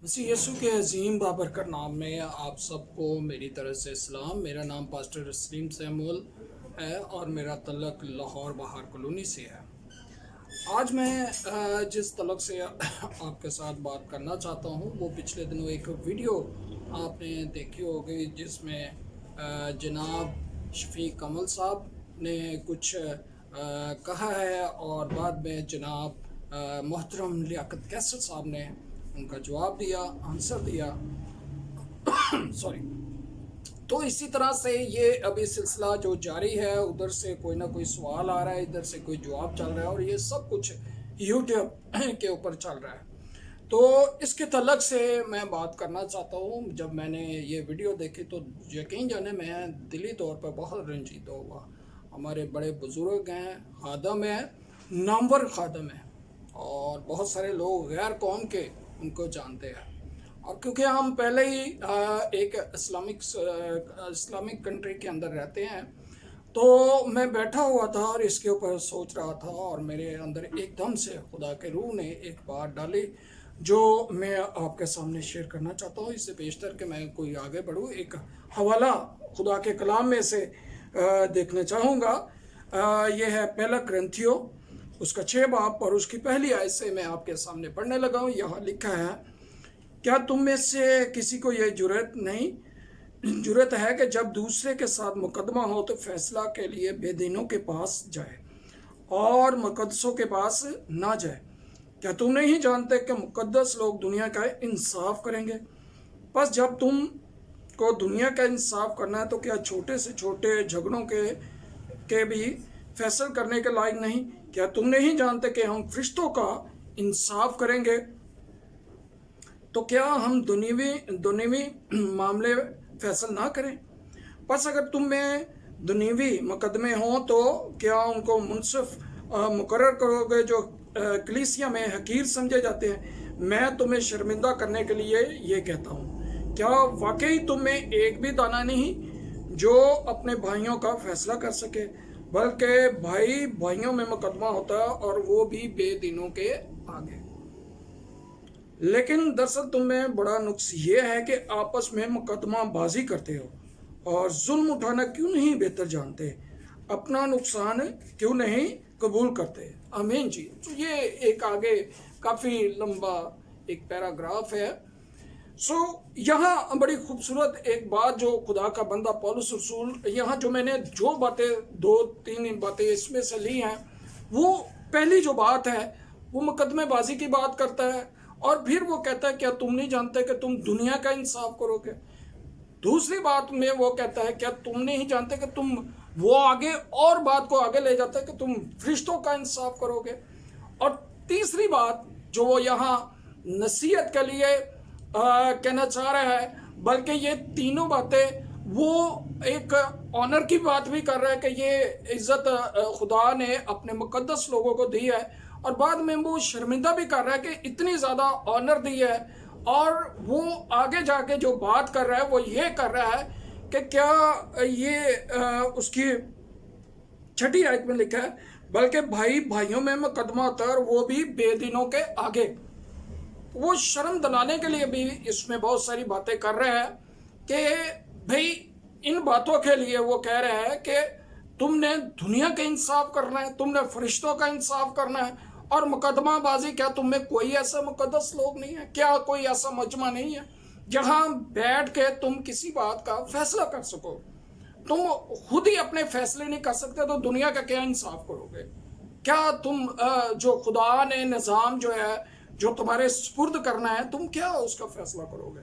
मसीह यीशु के अजीम बाबरकत नाम में आप सबको मेरी तरफ से सलाम। मेरा नाम पास्टर रसलीम सैमुअल है और मेरा तलक लाहौर बाहर कॉलोनी से है। आज मैं जिस तलक से आपके साथ बात करना चाहता हूँ वो पिछले दिनों एक वीडियो आपने देखी होगी जिसमें जनाब शफीक कमल साहब ने कुछ कहा है और बाद में जनाब मोहतरम लियाकत कैसर साहब ने उनका जवाब दिया, आंसर दिया। सॉरी। तो इसी तरह से ये अभी सिलसिला जो जारी है, उधर से कोई ना कोई सवाल आ रहा है, इधर से कोई जवाब चल रहा है और ये सब कुछ यूट्यूब के ऊपर चल रहा है। तो इसके तलक से मैं बात करना चाहता हूँ। जब मैंने ये वीडियो देखी तो यकीन जाने मैं दिली तौर पर बहुत रंजीदा हुआ। हमारे बड़े बुजुर्ग हैं, खादम हैं, नामवर खादम हैं और बहुत सारे लोग गैर कौम के उनको जानते हैं। और क्योंकि हम पहले ही एक इस्लामिक कंट्री के अंदर रहते हैं तो मैं बैठा हुआ था और इसके ऊपर सोच रहा था और मेरे अंदर एकदम से खुदा के रूह ने एक बात डाली जो मैं आपके सामने शेयर करना चाहता हूँ। इससे पेशतर कि मैं कोई आगे बढ़ूँ, एक हवाला खुदा के कलाम में से देखना चाहूँगा। यह है पहला ग्रंथियो उसका 6 बाब और उसकी पहली आयत से मैं आपके सामने पढ़ने लगा हूँ। यहाँ लिखा है, क्या तुम में से किसी को यह जुर्रत है कि जब दूसरे के साथ मुकदमा हो तो फैसला के लिए बेदीनों के पास जाए और मुकद्दसों के पास ना जाए? क्या तुम नहीं जानते कि मुकद्दस लोग दुनिया का इंसाफ करेंगे? बस जब तुम को दुनिया का इंसाफ करना है तो क्या छोटे से छोटे झगड़ों के भी फैसला करने के लायक नहीं? क्या तुम नहीं जानते कि हम फरिश्तों का इंसाफ करेंगे? तो क्या हम दुनियावी मामले फैसला ना करें? बस अगर तुम में दुनियावी मुकदमे हों तो क्या उनको मुनसिफ मुकर्रर करोगे जो कलीसिया में हकीर समझे जाते हैं? मैं तुम्हें शर्मिंदा करने के लिए ये कहता हूँ, क्या वाकई तुम में एक भी दाना नहीं जो अपने भाइयों का फैसला कर सके? बल्कि भाई भाइयों में मुकदमा होता है और वो भी बेदीनों के आगे। लेकिन दरअसल तुम में बड़ा नुक्स ये है कि आपस में मुकदमा बाजी करते हो और जुल्म उठाना क्यों नहीं बेहतर जानते, अपना नुकसान क्यों नहीं कबूल करते। आमीन जी। तो ये एक आगे काफ़ी लंबा एक पैराग्राफ है। यहाँ बड़ी खूबसूरत एक बात जो खुदा का बंदा पौलुस रसूल, यहाँ जो मैंने जो बातें 2-3 बातें इसमें से ली हैं, वो पहली जो बात है वो मुकदमेबाजी की बात करता है और फिर वो कहता है क्या तुम नहीं जानते कि तुम दुनिया का इंसाफ करोगे? दूसरी बात में वो कहता है क्या तुम नहीं जानते कि तुम, वो आगे और बात को आगे ले जाता है कि तुम फरिश्तों का इंसाफ करोगे। और तीसरी बात जो वो यहाँ नसीहत के लिए कहना चाह रहा है, बल्कि ये तीनों बातें वो एक ऑनर की बात भी कर रहा है कि ये इज्जत खुदा ने अपने मुकद्दस लोगों को दी है और बाद में वो शर्मिंदा भी कर रहा है कि इतनी ज़्यादा ऑनर दी है। और वो आगे जाके जो बात कर रहा है वो ये कर रहा है कि क्या ये उसकी 6ठी आयत में लिखा है, बल्कि भाई भाइयों में मुकदमा होता है और वो भी बेदीनों के आगे। वो शर्म दिलाने के लिए भी इसमें बहुत सारी बातें कर रहे हैं कि भाई इन बातों के लिए वो कह रहे हैं कि तुमने दुनिया का इंसाफ करना है, तुमने फरिश्तों का इंसाफ करना है और मुकदमाबाजी, क्या तुम में कोई ऐसा मुकद्दस लोग नहीं है? क्या कोई ऐसा मजमा नहीं है जहां बैठ के तुम किसी बात का फैसला कर सको? तुम खुद ही अपने फैसले नहीं कर सकते तो दुनिया का क्या इंसाफ करोगे? क्या तुम जो खुदा ने निज़ाम जो है जो तुम्हारे सुपुर्द करना है, तुम क्या उसका फैसला करोगे?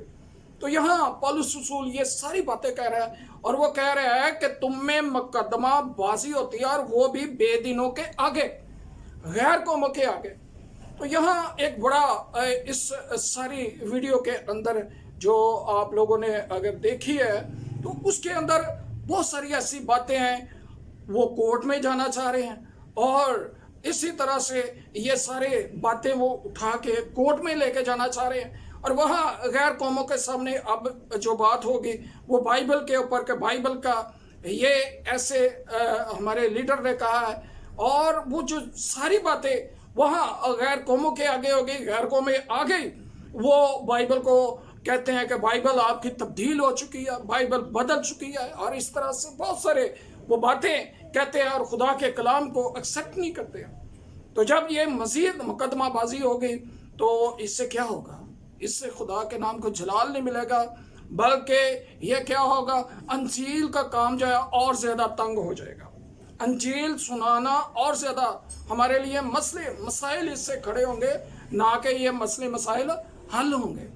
तो यहाँ पौलुस रसूल ये सारी बातें कह रहा है और वो कह रहा है कि तुम में मुकदमा बाजी होती है और वो भी बेदीनों के आगे, गैर कौमों के आगे। तो यहाँ एक बड़ा इस सारी वीडियो के अंदर जो आप लोगों ने अगर देखी है तो उसके अंदर बहुत सारी ऐसी बातें हैं। वो कोर्ट में जाना चाह रहे हैं और इसी तरह से ये सारे बातें वो उठा के कोर्ट में लेके जाना चाह रहे हैं और वहाँ गैर कौमों के सामने अब जो बात होगी वो बाइबल के ऊपर के बाइबल का ये ऐसे हमारे लीडर ने कहा है और वो जो सारी बातें वहाँ गैर कौमों के आगे हो गई, गैर कौमें आ गई وہ بائبل کو کہتے ہیں کہ بائبل آپ کی تبدیل ہو چکی ہے، بائبل بدل چکی ہے، اور اس طرح سے بہت سارے وہ باتیں کہتے ہیں اور خدا کے کلام کو ایکسیپٹ نہیں کرتے ہیں۔ تو جب یہ مزید مقدمہ بازی ہوگی تو اس سے کیا ہوگا؟ اس سے خدا کے نام کو جلال نہیں ملے گا، بلکہ یہ کیا ہوگا؟ انجیل کا کام جو ہے اور زیادہ تنگ ہو جائے گا۔ انجیل سنانا اور زیادہ ہمارے لیے مسئلے مسائل اس سے کھڑے ہوں گے، نہ کہ یہ مسئلے مسائل حل ہوں گے۔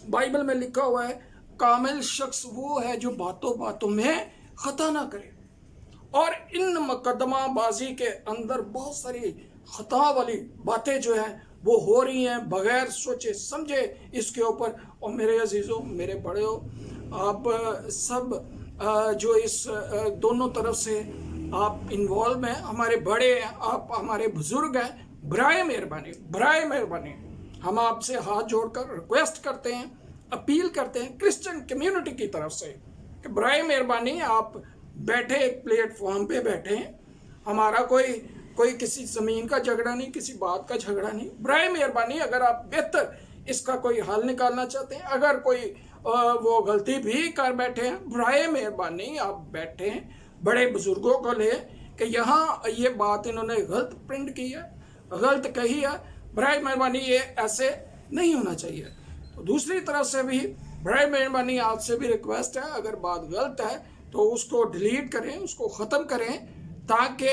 بائبل میں لکھا ہوا ہے کامل شخص وہ ہے جو باتوں باتوں میں خطا نہ کرے، اور ان مقدمہ بازی کے اندر بہت ساری خطا والی باتیں جو ہیں وہ ہو رہی ہیں بغیر سوچے سمجھے اس کے اوپر۔ اور میرے عزیزوں، میرے بڑوں، آپ سب جو اس دونوں طرف سے آپ انوالو ہیں، ہمارے بڑے ہیں، آپ ہمارے بزرگ ہیں، برائے مہربانی ہم آپ سے ہاتھ جوڑ کر ریکویسٹ کرتے ہیں، اپیل کرتے ہیں کرسچن کمیونٹی کی طرف سے کہ برائے مہربانی آپ بیٹھے، ایک پلیٹ فارم پہ بیٹھے ہیں، ہمارا کوئی کسی زمین کا جھگڑا نہیں، کسی بات کا جھگڑا نہیں۔ برائے مہربانی اگر آپ بہتر اس کا کوئی حل نکالنا چاہتے ہیں، اگر کوئی وہ غلطی بھی کر بیٹھے ہیں، برائے مہربانی آپ بیٹھے ہیں، بڑے بزرگوں کو لے کہ یہاں یہ بات انہوں نے غلط پرنٹ کی ہے، غلط کہی ہے، برائے مہربانی یہ ایسے نہیں ہونا چاہیے۔ تو دوسری طرف سے بھی برائے مہربانی آپ سے بھی ریکویسٹ ہے، اگر بات غلط ہے تو اس کو ڈیلیٹ کریں، اس کو ختم کریں، تاکہ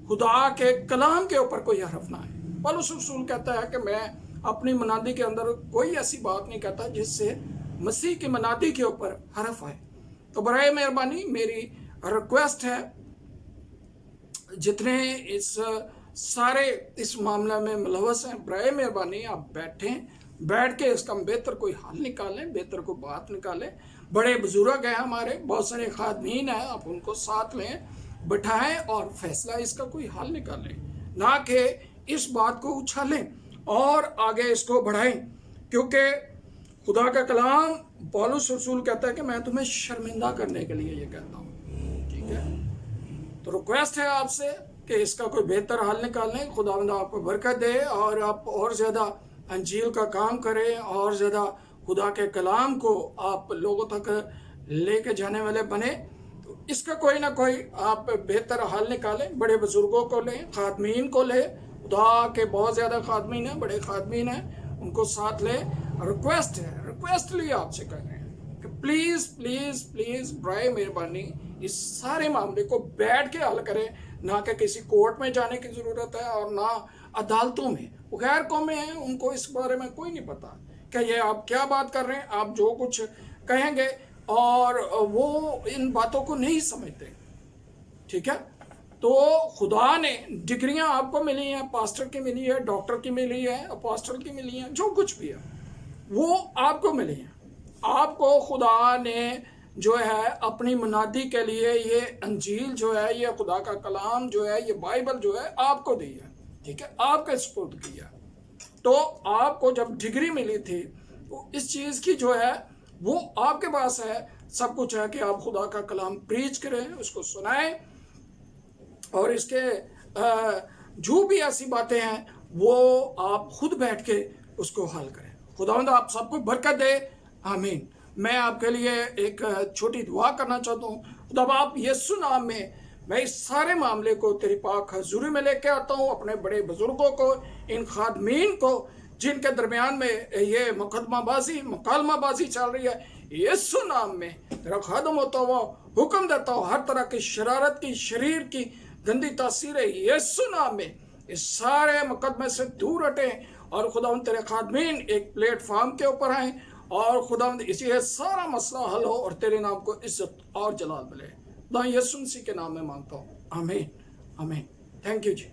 خدا کے کلام کے اوپر کوئی حرف نہ آئے۔ پولس رسول کہتا ہے کہ میں اپنی منادی کے اندر کوئی ایسی بات نہیں کہتا جس سے مسیح کی منادی کے اوپر حرف آئے۔ تو برائے مہربانی میری ریکویسٹ ہے، جتنے سارے اس معاملہ میں ملوث ہیں، برائے مہربانی آپ بیٹھ کے اس کا بہتر کوئی حل نکالیں، بہتر کوئی بات نکالیں۔ بڑے بزرگ ہیں ہمارے، بہت سارے خادمین ہیں، آپ ان کو ساتھ لیں، بٹھائیں اور فیصلہ اس کا کوئی حل نکالیں، نہ کہ اس بات کو اچھالیں اور آگے اس کو بڑھائیں۔ کیونکہ خدا کا کلام پولس رسول کہتا ہے کہ میں تمہیں شرمندہ کرنے کے لیے یہ کہتا ہوں، ٹھیک ہے؟ تو ریکویسٹ ہے آپ سے کہ اس کا کوئی بہتر حل نکالیں۔ خداوند آپ کو برکت دے اور آپ اور زیادہ انجیل کا کام کریں، اور زیادہ خدا کے کلام کو آپ لوگوں تک لے کے جانے والے بنے۔ تو اس کا کوئی نہ کوئی آپ بہتر حل نکالیں، بڑے بزرگوں کو لیں، خادمین کو لیں، خدا کے بہت زیادہ خادمین ہیں، بڑے خادمین ہیں، ان کو ساتھ لیں۔ ریکویسٹ لیے آپ سے کر رہے ہیں کہ پلیز برائے مہربانی اس سارے معاملے کو بیٹھ کے حل کریں، نہ کہ کسی کورٹ میں جانے کی ضرورت ہے اور نہ عدالتوں میں۔ وہ غیر قومیں ہیں، ان کو اس بارے میں کوئی نہیں پتا کہ یہ آپ کیا بات کر رہے ہیں، آپ جو کچھ کہیں گے، اور وہ ان باتوں کو نہیں سمجھتے، ٹھیک ہے؟ تو خدا نے ڈگریاں آپ کو ملی ہیں، پاسٹر کی ملی ہے، ڈاکٹر کی ملی ہے، اپوسٹل کی ملی ہیں، جو کچھ بھی ہے وہ آپ کو ملی ہیں۔ آپ کو خدا نے جو ہے اپنی منادی کے لیے یہ انجیل جو ہے، یہ خدا کا کلام جو ہے، یہ بائبل جو ہے آپ کو دی ہے، ٹھیک ہے؟ آپ کے سپرد کیا۔ تو آپ کو جب ڈگری ملی تھی تو اس چیز کی جو ہے وہ آپ کے پاس ہے، سب کچھ ہے کہ آپ خدا کا کلام پریچ کریں، اس کو سنائیں، اور اس کے جو بھی ایسی باتیں ہیں وہ آپ خود بیٹھ کے اس کو حل کریں۔ خداوند آپ سب کو برکت دے، آمین۔ میں آپ کے لیے ایک چھوٹی دعا کرنا چاہتا ہوں۔ خدا باپ، یسوع نام میں اس سارے معاملے کو تیری پاک حضوری میں لے کے آتا ہوں، اپنے بڑے بزرگوں کو، ان خادمین کو جن کے درمیان میں یہ مقدمہ بازی، مکالمہ بازی چل رہی ہے، یسوع نام میں تیرا خادم ہوتا ہوا حکم دیتا ہوں، ہر طرح کی شرارت کی، شریر کی گندی تاثیریں یسوع نام میں اس سارے مقدمے سے دور ہٹیں، اور خداوند تیرے خادمین ایک پلیٹ فارم کے اوپر آئیں، اور خداوند اسی سارا مسئلہ حل ہو اور تیرے نام کو عزت اور جلال ملے۔ خدا یسوع مسیح کے نام میں مانگتا ہوں، آمین آمین۔ Thank you G.